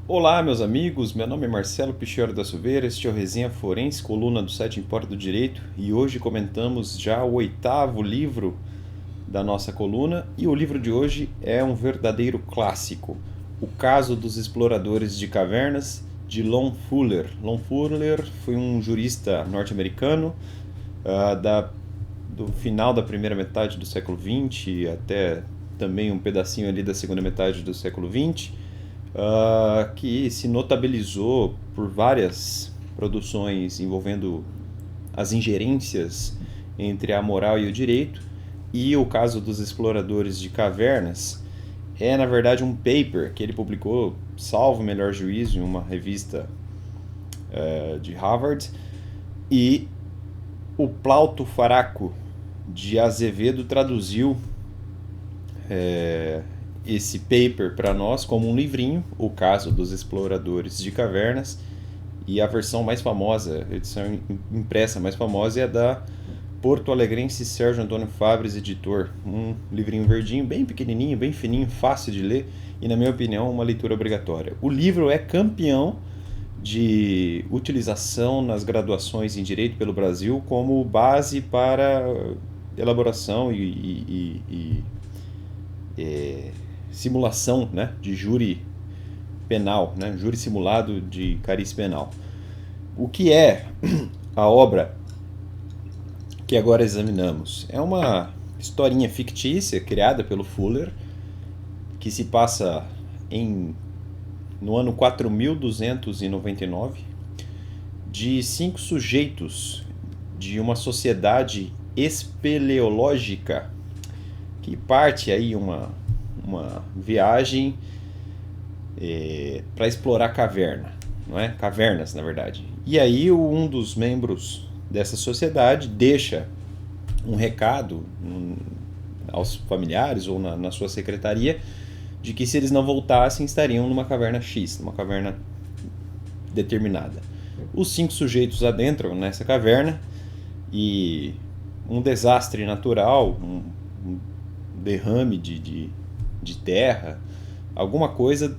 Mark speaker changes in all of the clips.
Speaker 1: Olá, meus amigos. Meu nome é Marcelo Pichioro da Silveira. Este é o Resenha Forense, coluna do site Empório do Direito, e hoje comentamos já o oitavo livro da nossa coluna. E o livro de hoje é um verdadeiro clássico: O Caso dos Exploradores de Cavernas, de Lon Fuller. Lon Fuller foi um jurista norte-americano do final da primeira metade do século XX até também um pedacinho ali da segunda metade do século XX, que se notabilizou por várias produções envolvendo as ingerências entre a moral e o direito. E o caso dos exploradores de cavernas é, na verdade, um paper que ele publicou, salvo o melhor juízo, em uma revista de Harvard. E o Plauto Faraco de Azevedo traduziu esse paper para nós como um livrinho, O Caso dos Exploradores de Cavernas, e a versão mais famosa, a edição impressa mais famosa é a da Porto Alegrense Sérgio Antônio Fabres, editor. Um livrinho verdinho, bem pequenininho, bem fininho, fácil de ler e, na minha opinião, uma leitura obrigatória. O livro é campeão de utilização nas graduações em Direito pelo Brasil como base para elaboração simulação, né, de júri penal, né, júri simulado de cariz penal. O que é a obra que agora examinamos? É uma historinha fictícia criada pelo Fuller, que se passa no ano 4299, de 5 sujeitos de uma sociedade espeleológica que parte aí uma viagem para explorar caverna, não é? Cavernas, na verdade. E aí um dos membros dessa sociedade deixa um recado aos familiares ou na sua secretaria de que se eles não voltassem estariam numa caverna X, numa caverna determinada. Os 5 sujeitos adentram nessa caverna e um desastre natural, um derrame de terra, alguma coisa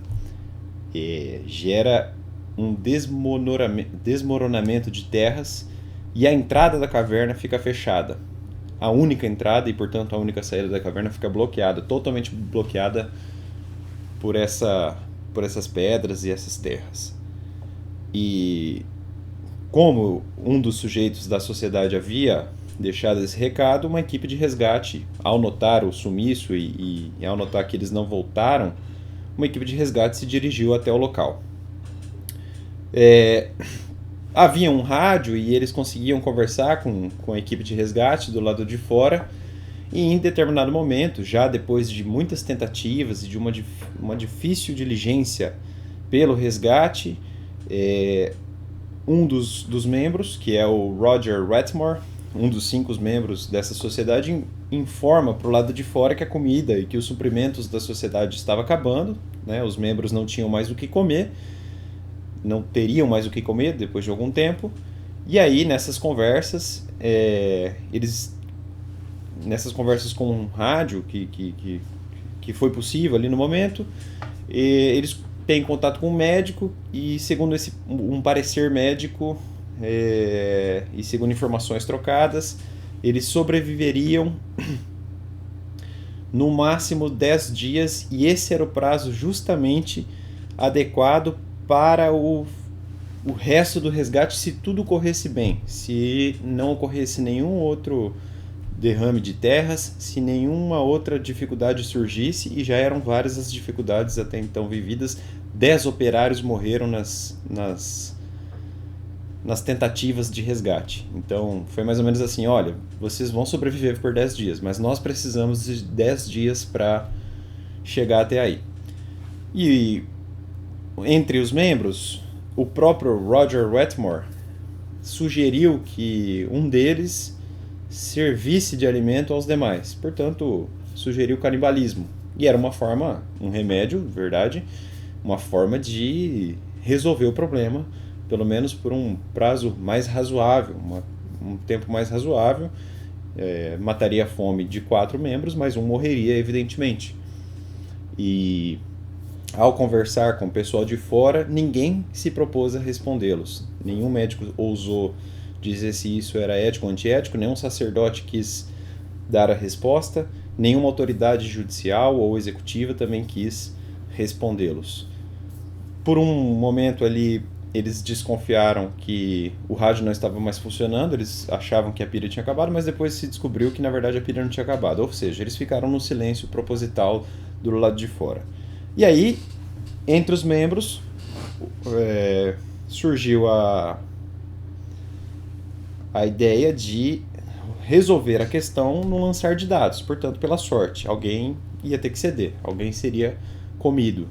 Speaker 1: gera um desmoronamento de terras e a entrada da caverna fica fechada. A única entrada e, portanto, a única saída da caverna fica bloqueada, totalmente bloqueada por essas pedras e essas terras. E como um dos sujeitos da sociedade havia deixado esse recado, uma equipe de resgate, ao notar o sumiço e ao notar que eles não voltaram, uma equipe de resgate se dirigiu até o local. Havia um rádio e eles conseguiam conversar com a equipe de resgate do lado de fora, e em determinado momento, já depois de muitas tentativas e de uma difícil diligência pelo resgate, um dos membros, que é o Roger Wetmore, um dos 5 membros dessa sociedade, informa para o lado de fora que a comida e que os suprimentos da sociedade estavam acabando, né? Os membros não tinham mais o que comer, não teriam mais o que comer depois de algum tempo. E aí, nessas conversas com um rádio que foi possível ali no momento, eles têm contato com um médico e, segundo um parecer médico e segundo informações trocadas, eles sobreviveriam no máximo 10 dias, e esse era o prazo justamente adequado para o resto do resgate, se tudo corresse bem, se não ocorresse nenhum outro derrame de terras, se nenhuma outra dificuldade surgisse, e já eram várias as dificuldades até então vividas. 10 operários morreram nas tentativas de resgate. Então foi mais ou menos assim: olha, vocês vão sobreviver por 10 dias, mas nós precisamos de 10 dias para chegar até aí. E entre os membros, o próprio Roger Wetmore sugeriu que um deles servisse de alimento aos demais, portanto sugeriu canibalismo. E era um remédio, verdade, uma forma de resolver o problema, pelo menos por um prazo mais razoável, um tempo mais razoável. Mataria a fome de 4 membros, mas um morreria, evidentemente. E Ao conversar com o pessoal de fora, ninguém se propôs a respondê-los. Nenhum médico ousou dizer se isso era ético ou antiético, nenhum sacerdote quis dar a resposta, nenhuma autoridade judicial ou executiva também quis respondê-los. Por um momento ali, eles desconfiaram que o rádio não estava mais funcionando, eles achavam que a pilha tinha acabado, mas depois se descobriu que na verdade a pilha não tinha acabado. Ou seja, eles ficaram no silêncio proposital do lado de fora. E aí, entre os membros, surgiu a ideia de resolver a questão no lançar de dados. Portanto, pela sorte, alguém ia ter que ceder, alguém seria comido.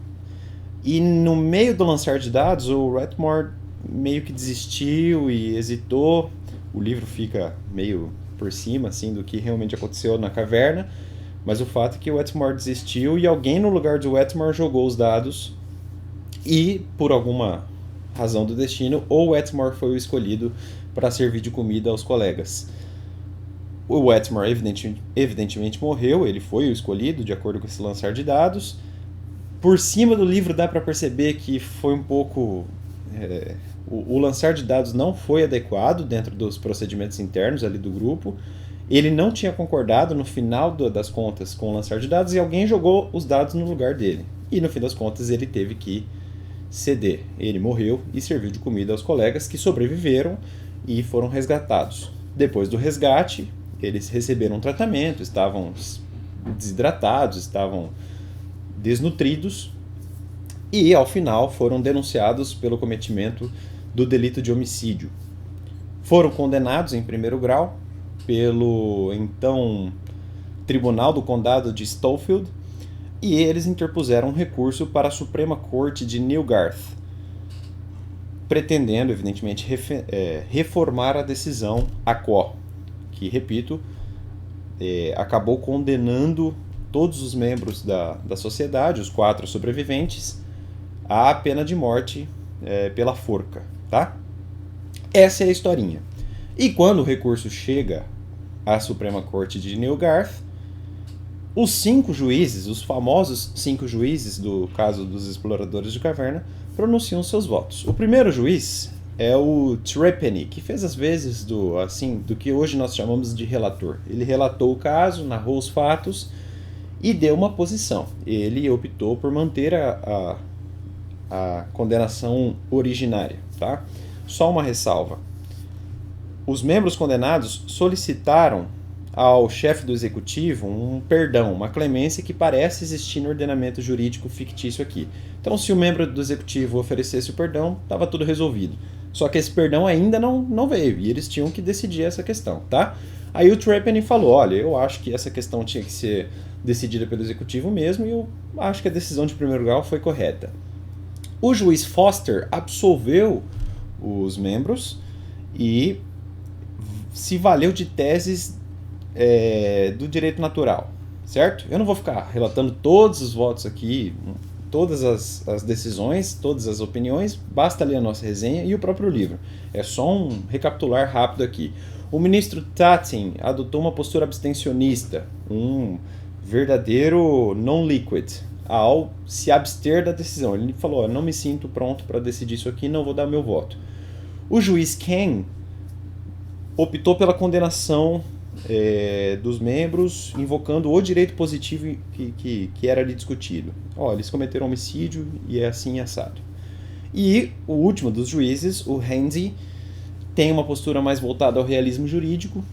Speaker 1: E no meio do lançar de dados, o Wetmore meio que desistiu e hesitou. O livro fica meio por cima assim, do que realmente aconteceu na caverna, mas o fato é que o Wetmore desistiu e alguém no lugar do Wetmore jogou os dados e, por alguma razão do destino, o Wetmore foi o escolhido para servir de comida aos colegas. O Wetmore evidentemente morreu, ele foi o escolhido de acordo com esse lançar de dados. Por cima do livro dá para perceber que foi um pouco... o lançar de dados não foi adequado dentro dos procedimentos internos ali do grupo. Ele não tinha concordado no final das contas com o lançar de dados e alguém jogou os dados no lugar dele. E no fim das contas ele teve que ceder. Ele morreu e serviu de comida aos colegas que sobreviveram e foram resgatados. Depois do resgate, eles receberam um tratamento, estavam desidratados, estavam desnutridos e, ao final, foram denunciados pelo cometimento do delito de homicídio. Foram condenados em primeiro grau pelo então Tribunal do Condado de Stouffville e eles interpuseram um recurso para a Suprema Corte de Newgarth, pretendendo, evidentemente, reformar a decisão ACO, que, repito, acabou condenando todos os membros da sociedade, os 4 sobreviventes, à pena de morte pela forca. Tá? Essa é a historinha. E quando o recurso chega à Suprema Corte de Newgarth, os 5 juízes, os famosos 5 juízes do caso dos exploradores de caverna, pronunciam seus votos. O primeiro juiz é o Treppenny, que fez as vezes do que hoje nós chamamos de relator. Ele relatou o caso, narrou os fatos e deu uma posição. Ele optou por manter a condenação originária. Tá? Só uma ressalva. Os membros condenados solicitaram ao chefe do executivo um perdão, uma clemência que parece existir no ordenamento jurídico fictício aqui. Então, se o membro do executivo oferecesse o perdão, estava tudo resolvido. Só que esse perdão ainda não veio e eles tinham que decidir essa questão, tá? Aí o Treppenny falou, olha, eu acho que essa questão tinha que ser decidida pelo executivo mesmo e eu acho que a decisão de primeiro grau foi correta. O juiz Foster absolveu os membros e se valeu de teses do direito natural, certo? Eu não vou ficar relatando todos os votos aqui, todas as decisões, todas as opiniões, basta ler a nossa resenha e o próprio livro. É só um recapitular rápido aqui. O ministro Tatin adotou uma postura abstencionista, um verdadeiro non-liquid, ao se abster da decisão. Ele falou, não me sinto pronto para decidir isso aqui, não vou dar meu voto. O juiz Ken optou pela condenação dos membros, invocando o direito positivo que era ali discutido. Eles cometeram homicídio e é assim assado. E o último dos juízes, o Handy, tem uma postura mais voltada ao realismo jurídico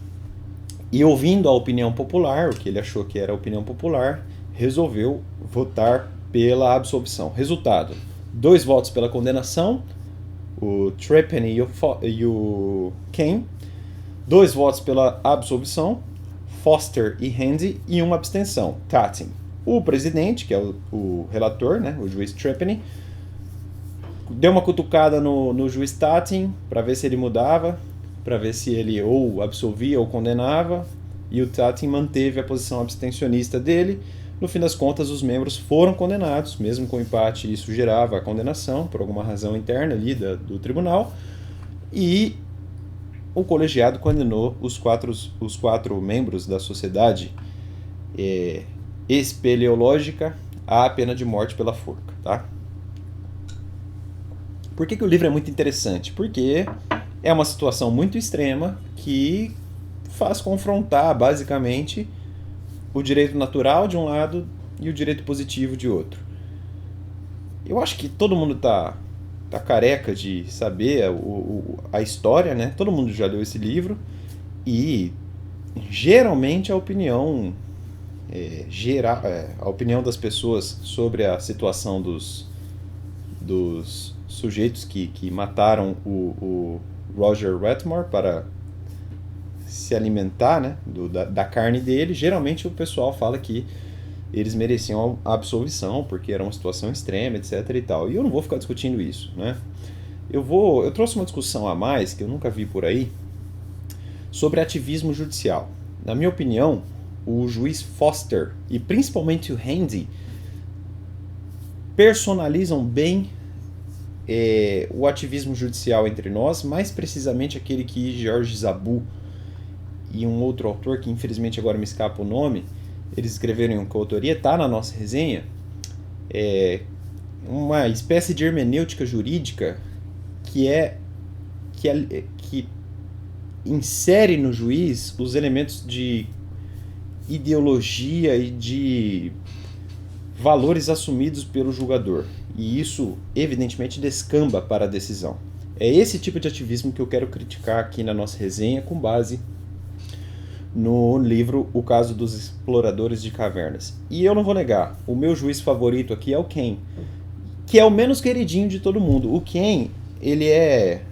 Speaker 1: e, ouvindo a opinião popular, o que ele achou que era a opinião popular, resolveu votar pela absolvição. Resultado, 2 votos pela condenação, o Treppenny e o Ken, 2 votos pela absolvição, Foster e Handy, e 1 abstenção, Tatin. O presidente, que é o relator, né, o juiz Treppenny, deu uma cutucada no juiz Tatin para ver se ele mudava, para ver se ele ou absolvia ou condenava, e o Tatin manteve a posição abstencionista dele. No fim das contas, os membros foram condenados, mesmo com empate, isso gerava a condenação, por alguma razão interna ali do tribunal, e o colegiado condenou os quatro membros da sociedade espeleológica à pena de morte pela forca. tá? Por que o livro é muito interessante? Porque é uma situação muito extrema que faz confrontar, basicamente, o direito natural de um lado e o direito positivo de outro. Eu acho que todo mundo tá careca de saber a história, né? Todo mundo já leu esse livro e geralmente a opinião a opinião das pessoas sobre a situação dos sujeitos que mataram o Roger Wetmore para se alimentar, né, da carne dele, geralmente o pessoal fala que eles mereciam a absolvição porque era uma situação extrema, etc e tal. E eu não vou ficar discutindo isso, né? Eu trouxe uma discussão a mais que eu nunca vi por aí sobre ativismo judicial. Na minha opinião, o juiz Foster e principalmente o Handy personalizam bem o ativismo judicial entre nós, mais precisamente aquele que Georges Zabou e um outro autor, que infelizmente agora me escapa o nome, eles escreveram em coautoria, está na nossa resenha, uma espécie de hermenêutica jurídica que insere no juiz os elementos de ideologia e de valores assumidos pelo julgador. E isso, evidentemente, descamba para a decisão. É esse tipo de ativismo que eu quero criticar aqui na nossa resenha, com base no livro O Caso dos Exploradores de Cavernas. E eu não vou negar, o meu juiz favorito aqui é o Ken, que é o menos queridinho de todo mundo. O Ken, ele é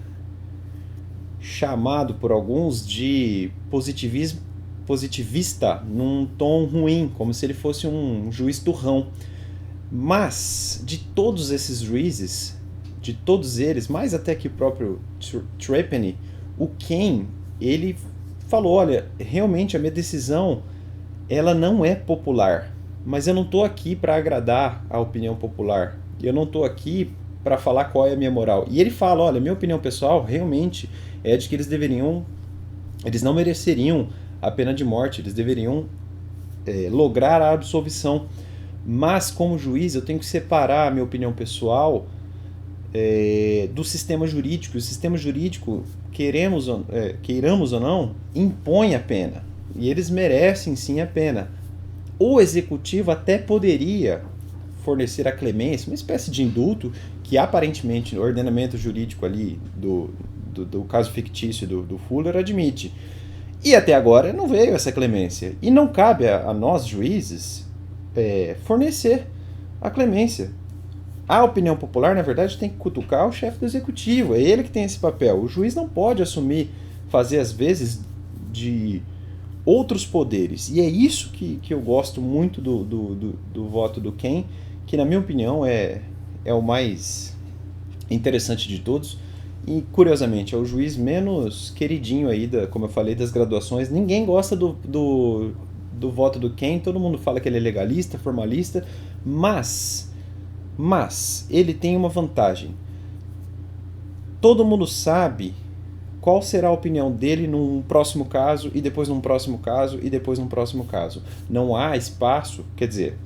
Speaker 1: chamado por alguns de positivista num tom ruim, como se ele fosse um juiz turrão. Mas, de todos esses juízes, de todos eles, mais até que o próprio Trepany, o Ken, ele falou, olha, realmente a minha decisão, ela não é popular, mas eu não estou aqui para agradar a opinião popular, eu não estou aqui para falar qual é a minha moral. E ele fala, olha, minha opinião pessoal realmente é de que eles não mereceriam a pena de morte, eles deveriam lograr a absolvição. Mas, como juiz, eu tenho que separar a minha opinião pessoal do sistema jurídico. O sistema jurídico, queiramos ou não, impõe a pena. E eles merecem sim a pena. O executivo até poderia fornecer a clemência, uma espécie de indulto, que aparentemente o ordenamento jurídico ali do caso fictício do Fuller admite. E até agora não veio essa clemência. E não cabe a nós, juízes, fornecer a clemência. A opinião popular, na verdade, tem que cutucar o chefe do executivo. É ele que tem esse papel. O juiz não pode assumir, fazer às vezes de outros poderes. E é isso que eu gosto muito do voto do Ken, que na minha opinião é o mais interessante de todos. E, curiosamente, é o juiz menos queridinho aí, como eu falei, das graduações. Ninguém gosta do voto do Ken, todo mundo fala que ele é legalista, formalista, mas ele tem uma vantagem. Todo mundo sabe qual será a opinião dele num próximo caso, e depois num próximo caso, e depois num próximo caso. Não há espaço, quer dizer,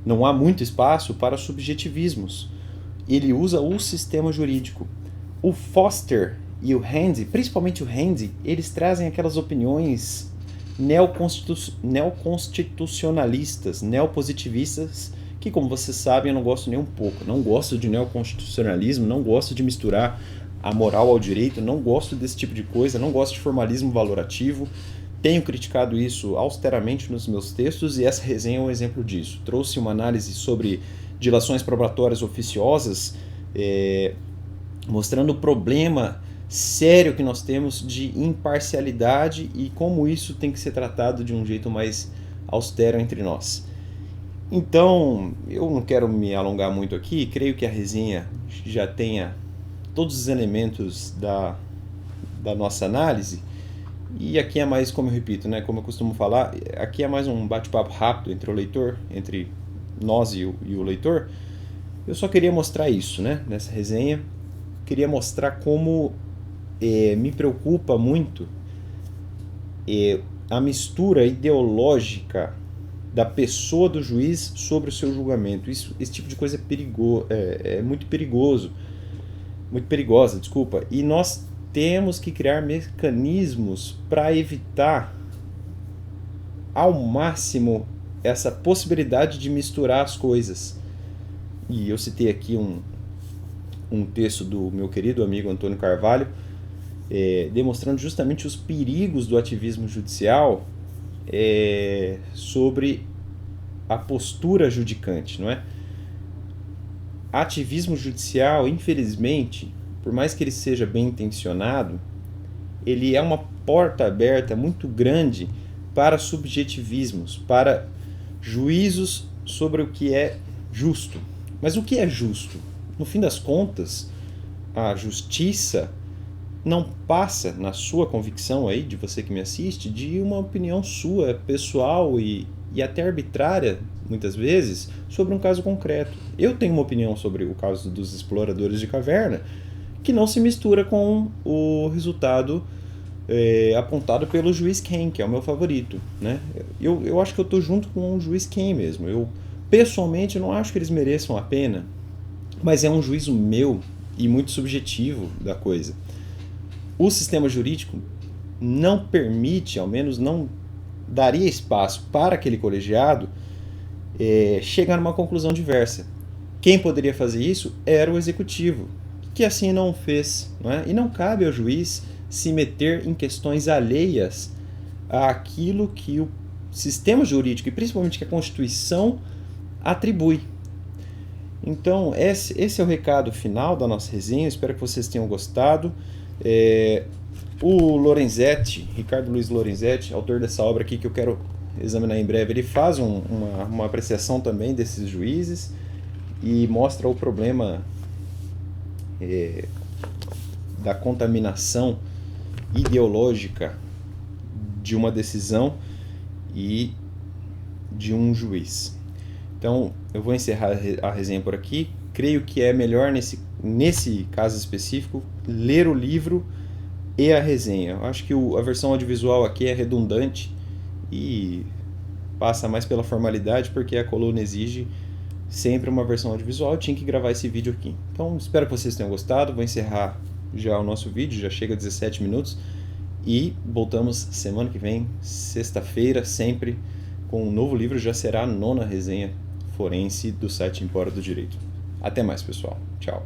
Speaker 1: não há muito espaço para subjetivismos. Ele usa o sistema jurídico. O Foster e o Handy, principalmente o Handy, eles trazem aquelas opiniões neoconstitucionalistas, neopositivistas, que, como vocês sabem, eu não gosto nem um pouco. Não gosto de neoconstitucionalismo, não gosto de misturar a moral ao direito, não gosto desse tipo de coisa, não gosto de formalismo valorativo. Tenho criticado isso austeramente nos meus textos e essa resenha é um exemplo disso. Trouxe uma análise sobre dilações probatórias oficiosas, mostrando o problema sério que nós temos de imparcialidade e como isso tem que ser tratado de um jeito mais austero entre nós. Então, eu não quero me alongar muito aqui, creio que a resenha já tenha todos os elementos da nossa análise, e aqui é mais, como eu repito, né, como eu costumo falar, aqui é mais um bate-papo rápido entre o leitor, entre nós e o leitor. Eu só queria mostrar isso, né, nessa resenha, queria mostrar como me preocupa muito a mistura ideológica da pessoa do juiz sobre o seu julgamento. Esse tipo de coisa é muito perigoso, muito perigosa, desculpa. E nós temos que criar mecanismos para evitar ao máximo essa possibilidade de misturar as coisas. E eu citei aqui um texto do meu querido amigo Antônio Carvalho, demonstrando justamente os perigos do ativismo judicial sobre a postura judicante, não é? Ativismo judicial, infelizmente, por mais que ele seja bem intencionado, ele é uma porta aberta muito grande para subjetivismos, para juízos sobre o que é justo. Mas o que é justo? No fim das contas, a justiça não passa, na sua convicção aí, de você que me assiste, de uma opinião sua, pessoal e até arbitrária, muitas vezes, sobre um caso concreto. Eu tenho uma opinião sobre o caso dos exploradores de caverna que não se mistura com o resultado apontado pelo juiz Ken, que é o meu favorito, né? Eu acho que eu estou junto com o juiz Ken mesmo. Eu, pessoalmente, não acho que eles mereçam a pena, mas é um juízo meu e muito subjetivo da coisa. O sistema jurídico não permite, ao menos não daria espaço para aquele colegiado chegar numa conclusão diversa. Quem poderia fazer isso era o executivo, que assim não fez, não é? E não cabe ao juiz se meter em questões alheias àquilo que o sistema jurídico, e principalmente que a Constituição, atribui. Então, esse é o recado final da nossa resenha. Espero que vocês tenham gostado. O Lorenzetti, Ricardo Luiz Lorenzetti, autor dessa obra aqui que eu quero examinar em breve, ele faz uma apreciação também desses juízes e mostra o problema da contaminação ideológica de uma decisão e de um juiz. Então, eu vou encerrar a resenha por aqui. Creio que é melhor, nesse caso específico, ler o livro e a resenha. Eu acho que a versão audiovisual aqui é redundante e passa mais pela formalidade, porque a coluna exige sempre uma versão audiovisual. Eu tinha que gravar esse vídeo aqui. Então, espero que vocês tenham gostado. Vou encerrar já o nosso vídeo, já chega a 17 minutos. E voltamos semana que vem, sexta-feira, sempre com um novo livro. Já será a 9ª resenha forense do site Empório do Direito. Até mais, pessoal. Tchau.